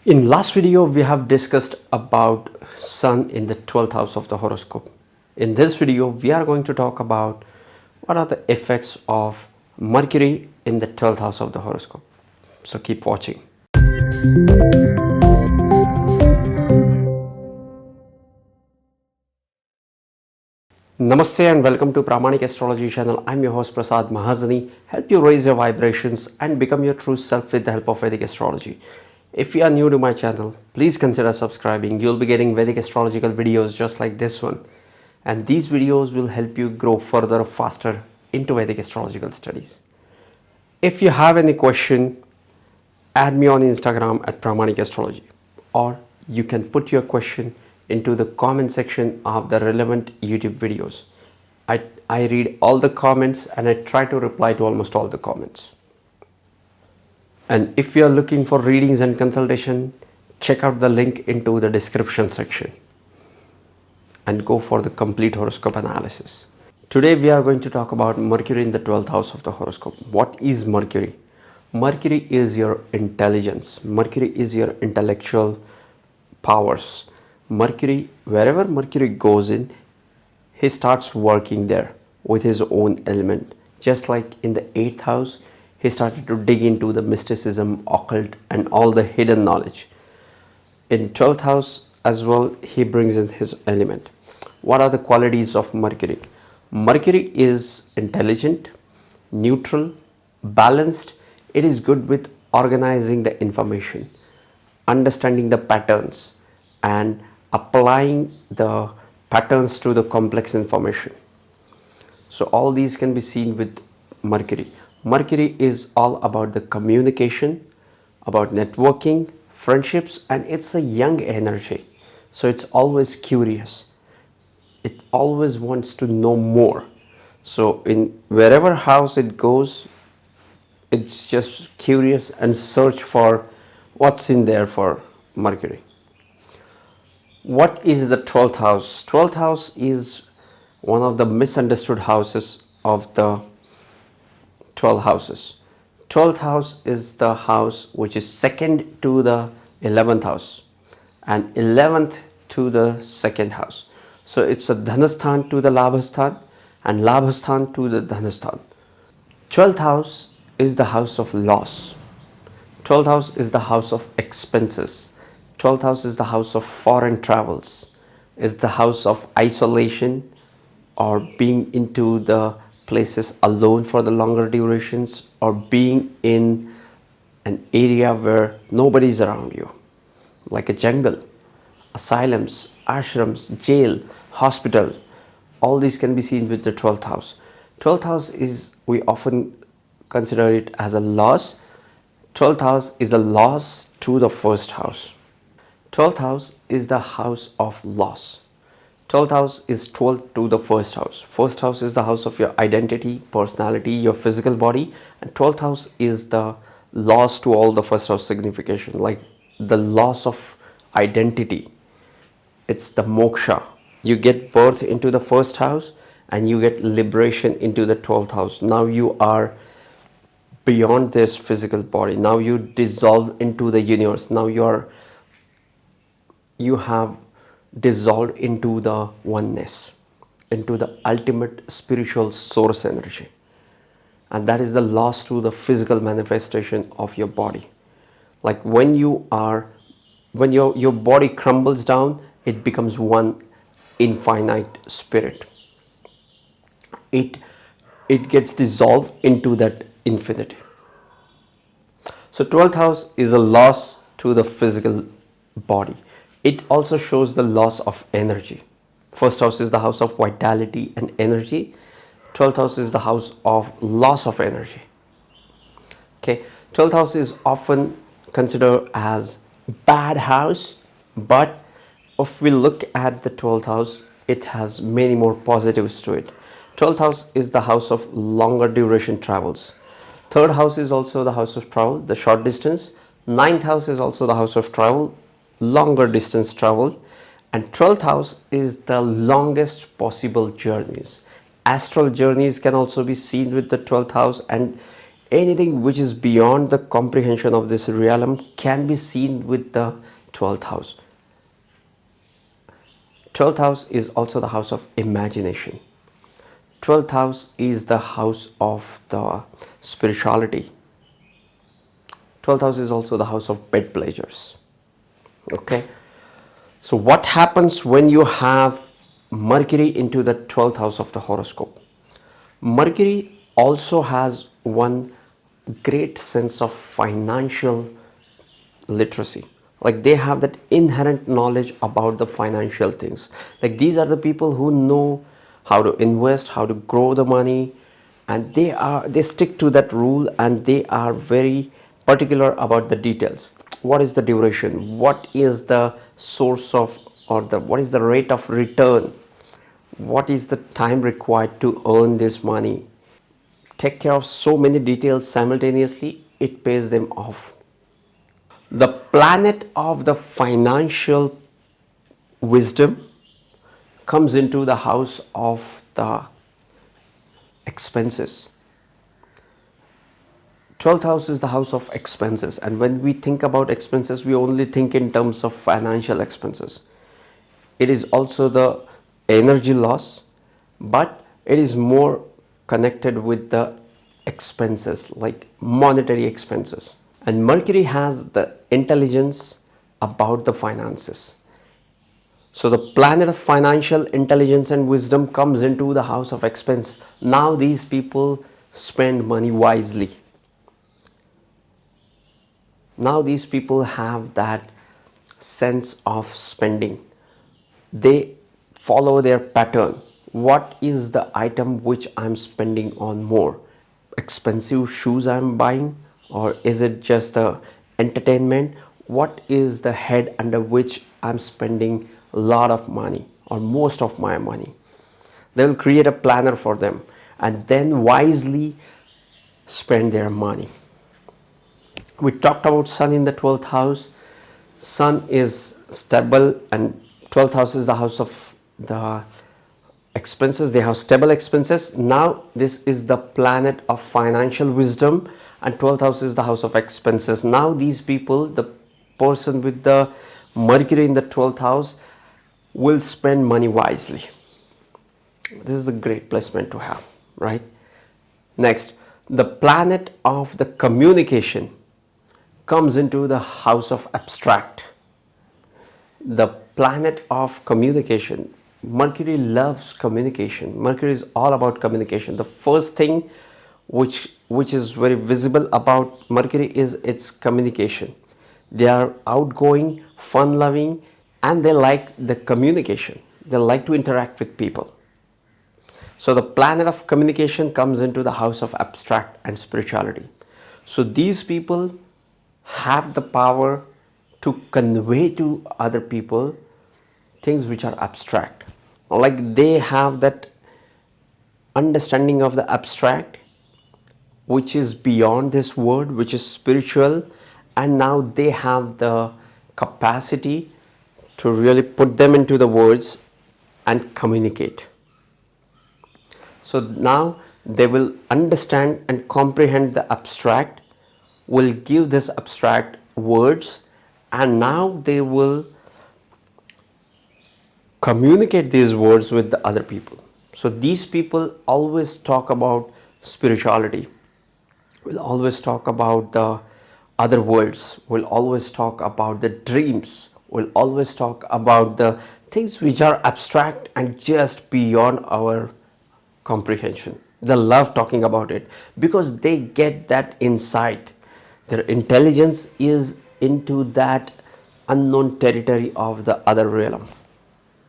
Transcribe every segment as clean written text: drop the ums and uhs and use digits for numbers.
In last video, we have discussed about Sun in the 12th house of the horoscope. In this video, we are going to talk about what are the effects of Mercury in the 12th house of the horoscope. So keep watching. Namaste and welcome to Pramanik astrology channel. I'm your host Prasad Mahazani. Help you raise your vibrations and become your true self with the help of Vedic astrology. If you are new to my channel, please consider subscribing. You'll be getting Vedic astrological videos just like this one. And these videos will help you grow further or faster into Vedic astrological studies. If you have any question, add me on Instagram at Pramanik Astrology, or you can put your question into the comment section of the relevant YouTube videos. I read all the comments and I try to reply to almost all the comments. And if you are looking for readings and consultation, check out the link into the description section and go for the complete horoscope analysis. Today we are going to talk about Mercury in the 12th house of the horoscope. What is Mercury? Mercury is your intelligence. Mercury is your intellectual powers. Mercury, wherever Mercury goes in, he starts working there with his own element. Just like in the 8th house, he started to dig into the mysticism, occult and all the hidden knowledge. In 12th house as well, he brings in his element. What are the qualities of Mercury? Mercury is intelligent, neutral, balanced. It is good with organizing the information, understanding the patterns and applying the patterns to the complex information. So all these can be seen with Mercury. Mercury is all about the communication, about networking, friendships, and it's a young energy. So it's always curious. It always wants to know more. So in wherever house it goes, it's just curious and search for what's in there for Mercury. What is the 12th house? 12th house is one of the misunderstood houses of the 12 houses. 12th house is the house which is second to the 11th house and 11th to the second house. So it's a Dhanasthan to the Labhasthan and Labhasthan to the Dhanasthan. 12th house is the house of loss. 12th house is the house of expenses. 12th house is the house of foreign travels, is the house of isolation or being into the places alone for the longer durations or being in an area where nobody's around you, like a jungle, asylums, ashrams, jail, hospital. All these can be seen with the 12th house. 12th house is, we often consider it as a loss. 12th house is a loss to the first house. 12th house is the house of loss. 12th house is 12th to the first house. First house is the house of your identity, personality, your physical body. And 12th house is the loss to all the first house signification, like the loss of identity. It's the moksha. You get birth into the first house and you get liberation into the 12th house. Now you are beyond this physical body. Now you dissolve into the universe. Now you have dissolved into the oneness, into the ultimate spiritual source energy. And that is the loss to the physical manifestation of your body. Like when your body crumbles down, it becomes one infinite spirit. It gets dissolved into that infinity. So 12th house is a loss to the physical body. It also shows the loss of energy. First house is the house of vitality and energy. 12th house is the house of loss of energy. Okay, 12th house is often considered as bad house, but if we look at the 12th house, it has many more positives to it. 12th house is the house of longer duration travels. Third house is also the house of travel, the short distance. 9th house is also the house of travel, longer distance travel. And 12th house is the longest possible journeys. Astral journeys can also be seen with the 12th house, and Anything which is beyond the comprehension of this realm can be seen with the 12th house. 12th house is also the house of imagination. 12th house is the house of the spirituality. 12th house is also the house of bed pleasures. Okay. So what happens when you have Mercury into the 12th house of the horoscope? Mercury also has one great sense of financial literacy. Like they have that inherent knowledge about the financial things. Like these are the people who know how to invest, how to grow the money, and they stick to that rule, and they are very particular about the details. What is the duration? What is the source of, or the what is the rate of return? What is the time required to earn this money? Take care of so many details simultaneously, it pays them off. The planet of the financial wisdom comes into the house of the expenses. 12th house is the house of expenses, and when we think about expenses, we only think in terms of financial expenses. It is also the energy loss, but it is more connected with the expenses, like monetary expenses. And Mercury has the intelligence about the finances. So the planet of financial intelligence and wisdom comes into the house of expense. Now these people spend money wisely. Now these people have that sense of spending. They follow their pattern. What is the item which I'm spending on more? Expensive shoes I'm buying, or is it just a entertainment? What is the head under which I'm spending a lot of money or most of my money? They will create a planner for them and then wisely spend their money. We talked about Sun in the 12th house. Sun is stable, and 12th house is the house of the expenses. They have stable expenses. Now this is the planet of financial wisdom, and 12th house is the house of expenses. Now these people, the person with the Mercury in the 12th house, will spend money wisely. This is a great placement to have, right? Next, the planet of the communication comes into the house of abstract. The planet of communication, Mercury loves communication. Mercury is all about communication. The first thing which is very visible about Mercury is its communication. They are outgoing, fun-loving, and they like the communication. They like to interact with people. So the planet of communication comes into the house of abstract and spirituality. So these people have the power to convey to other people things which are abstract. Like they have that understanding of the abstract which is beyond this world, which is spiritual, and now they have the capacity to really put them into the words and communicate. So now they will understand and comprehend the abstract, will give this abstract words, and now they will communicate these words with the other people. So these people always talk about spirituality, will always talk about the other worlds, will always talk about the dreams, will always talk about the things which are abstract and just beyond our comprehension. They love talking about it because they get that insight. Their intelligence is into that unknown territory of the other realm.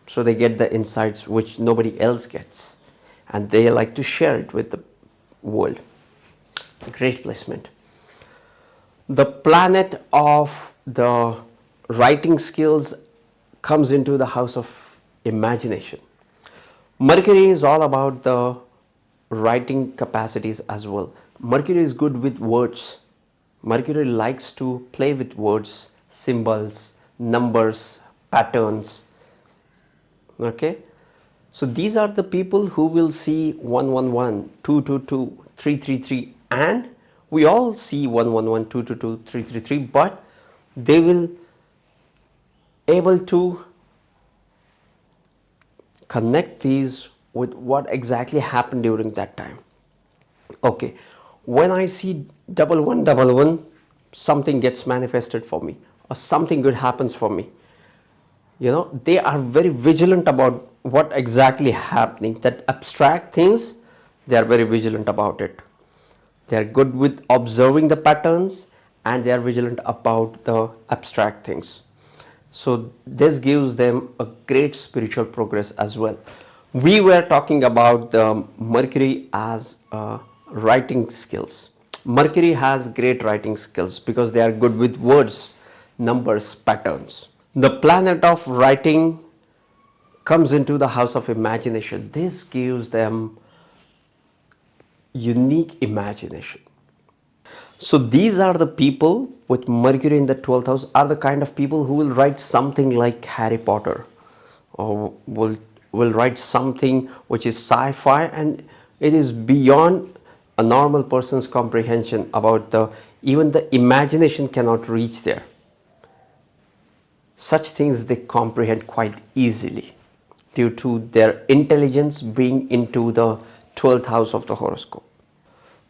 So they get the insights which nobody else gets, and they like to share it with the world. Great placement. The planet of the writing skills comes into the house of imagination. Mercury is all about the writing capacities as well. Mercury is good with words. Mercury likes to play with words, symbols, numbers, patterns. Okay, so these are the people who will see 111, 222, 333, and We all see 111, 222, 333, but they will able to connect these with what exactly happened during that time. Okay, when I see 1111, something gets manifested for me or something good happens for me. They are very vigilant about what exactly happening. That abstract things, they are very vigilant about it. They are good with observing the patterns and they are vigilant about the abstract things. So this gives them a great spiritual progress as well. We were talking about the Mercury as writing skills. Mercury has great writing skills because they are good with words, numbers, patterns. The planet of writing comes into the house of imagination. This gives them unique imagination. So these are the people with Mercury in the 12th house are the kind of people who will write something like Harry Potter, or will write something which is sci-fi and it is beyond a normal person's comprehension about even the imagination cannot reach there. Such things they comprehend quite easily due to their intelligence being into the 12th house of the horoscope.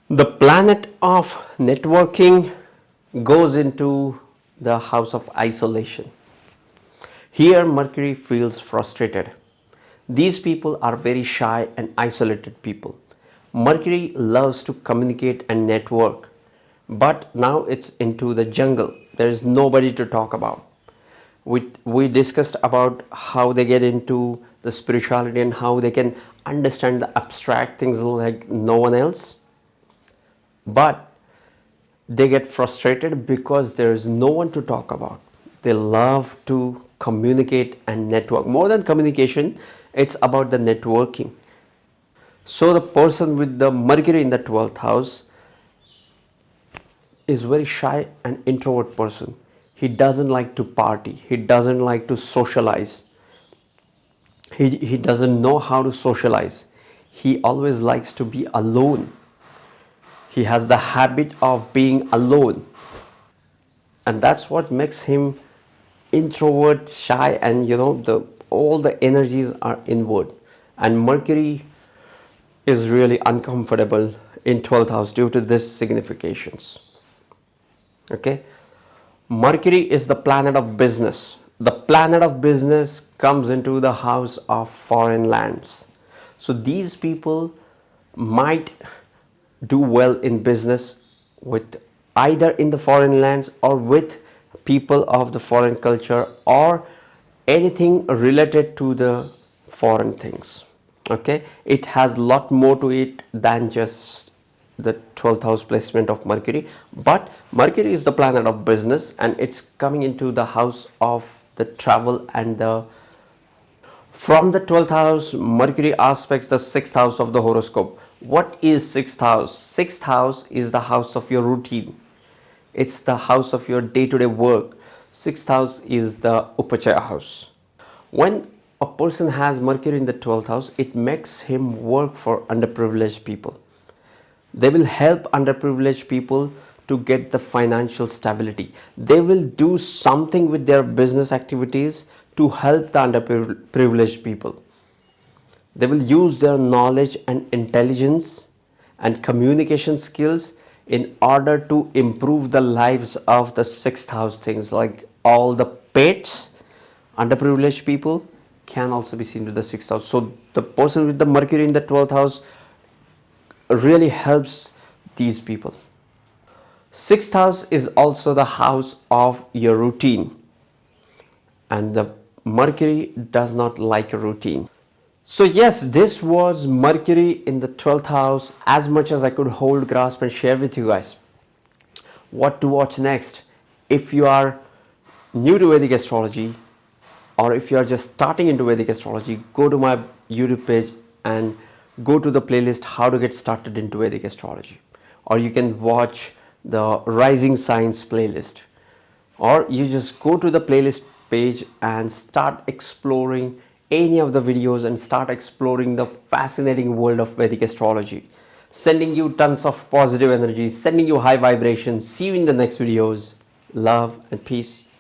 The planet of networking goes into the house of isolation. Here Mercury feels frustrated. These people are very shy and isolated people. Mercury loves to communicate and network, but now it's into the jungle. There is nobody to talk about. We discussed about how they get into the spirituality and how they can understand the abstract things like no one else. But they get frustrated because there is no one to talk about. They love to communicate and network. More than communication, it's about the networking. So the person with the Mercury in the 12th house is very shy and introvert person. He doesn't like to party. He doesn't like to socialize. He doesn't know how to socialize. He always likes to be alone. He has the habit of being alone. And that's what makes him introvert, shy, and all the energies are inward. And Mercury is really uncomfortable in 12th house due to this significations. Okay? Mercury is the planet of business. The planet of business comes into the house of foreign lands. So these people might do well in business with either in the foreign lands or with people of the foreign culture or anything related to the foreign things. Okay, it has a lot more to it than just the 12th house placement of Mercury, but Mercury is the planet of business and it's coming into the house of the travel and the from the 12th house. Mercury aspects the 6th house of the horoscope. What is 6th house? 6th house is the house of your routine. It's the house of your day-to-day work. 6th house is the Upachaya house. When a person has Mercury in the 12th house, it makes him work for underprivileged people. They will help underprivileged people to get the financial stability. They will do something with their business activities to help the underprivileged people. They will use their knowledge and intelligence and communication skills in order to improve the lives of the 6th house things, like all the pets. Underprivileged people can also be seen with the 6th house. So the person with the Mercury in the 12th house really helps these people. 6th house is also the house of your routine, and the Mercury does not like a routine. So yes, this was Mercury in the 12th house, as much as I could hold, grasp and share with you guys. What to watch next? If you are new to Vedic astrology or if you are just starting into Vedic astrology, go to my YouTube page and go to the playlist How to Get Started into Vedic Astrology. Or you can watch the Rising Signs playlist. Or you just go to the playlist page and start exploring any of the videos and start exploring the fascinating world of Vedic astrology. sending you tons of positive energy, sending you high vibrations. See you in the next videos. Love and peace.